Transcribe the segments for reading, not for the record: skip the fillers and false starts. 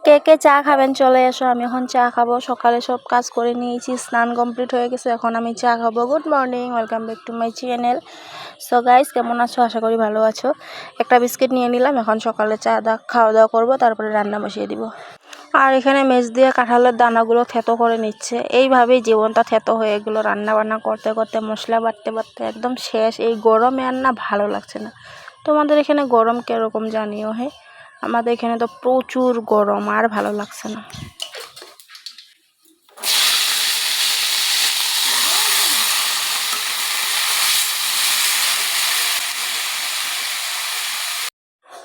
কে কে চা খাবেন চলে এসো। আমি এখন চা খাবো। সকালে সব কাজ করে নিয়েছি, স্নান কমপ্লিট হয়ে গেছে, এখন আমি চা খাবো। Good morning, welcome back to my channel. So guys, কেমন আছো? আশা করি ভালো আছো। একটা বিস্কিট নিয়ে নিলাম, এখন সকালে খাওয়া দাওয়া করবো, তারপরে রান্না বসিয়ে দিব। আর এখানে মেজ দিয়ে কাঁঠালের দানাগুলো থেতো করে নিচ্ছে। এইভাবেই জীবনটা থেতো হয়ে গেলো, রান্না বান্না করতে করতে, মশলা বাটতে বাটতে একদম শেষ। এই গরমে আর না ভালো লাগছে না। তোমাদের এখানে গরম কীরকম জানিও। হ্যাঁ, আমাদের এখানে তো প্রচুর গরম, আর ভালো লাগছে না।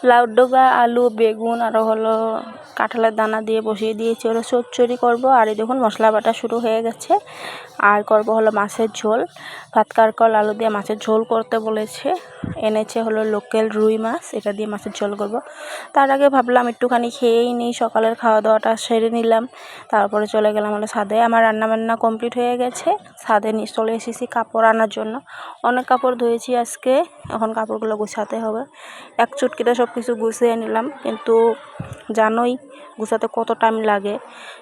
লাউ ডগা, আলু, বেগুন আর হলো কাঁঠালের দানা দিয়ে বসিয়ে দিয়েছি। ওরা চচ্চড়ি করবো। আর এই দেখুন মশলা বাটা শুরু হয়ে গেছে। আর করব হলো মাছের ঝোল। ভাত কারকল আলু দিয়ে মাছের ঝোল করতে বলেছে, এনেছে হলো লোকাল রুই মাছ, এটা দিয়ে মাছের ঝোল করব। তার আগে ভাবলাম একটুখানি খেয়েই নিই, সকালের খাওয়া দাওয়াটা সেরে নিলাম, তারপরে চলে গেলাম হলো ছাদে। আমার রান্নাবান্না কমপ্লিট হয়ে গেছে। ছাদে নিয়ে চলে এসেছি কাপড় আনার জন্য। অনেক কাপড় ধুয়েছি আজকে, এখন কাপড়গুলো গুছাতে হবে। এক চুটকিতে সব কিছু গুছিয়ে নিলাম, কিন্তু জানোই গুছাতে কত টাইম লাগে।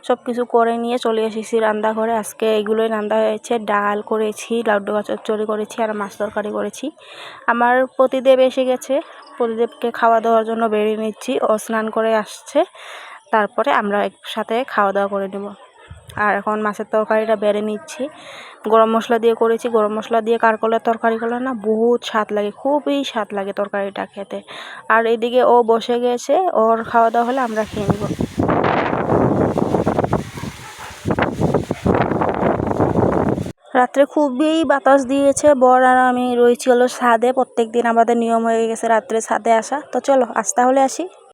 সব কিছু করে নিয়ে চলে এসেছি রান্নাঘরে। আজকে এগুলোই রান্না হয়েছে। ডাল করেছি, লাউ ডগা চচ্চড়ি করেছি, আর মাছ তরকারি করেছি। আমার পতিদেব এসে গেছে, পতিদেবকে খাওয়া দাওয়ার জন্য বেরিয়ে নিচ্ছি। ও স্নান করে আসছে, তারপরে আমরা একসাথে খাওয়া দাওয়া করে নেব। আর এখন মাছের তরকারিটা বেড়ে নিচ্ছি। গরম মশলা দিয়ে করেছি। গরম মশলা দিয়ে কারকলের তরকারিগুলো না বহুত স্বাদ লাগে, খুবই স্বাদ লাগে তরকারিটা খেতে। আর এদিকে ও বসে গেছে, ওর খাওয়া দাওয়া হলে আমরা খেয়ে নেব। রাত্রে খুবই বাতাস দিয়েছে। বর আর আমি রয়েছি হলো ছাদে। প্রত্যেক দিন আমাদের নিয়ম হয়ে গেছে রাত্রে ছাদে আসা। তো চলো আজ তাহলে আসি।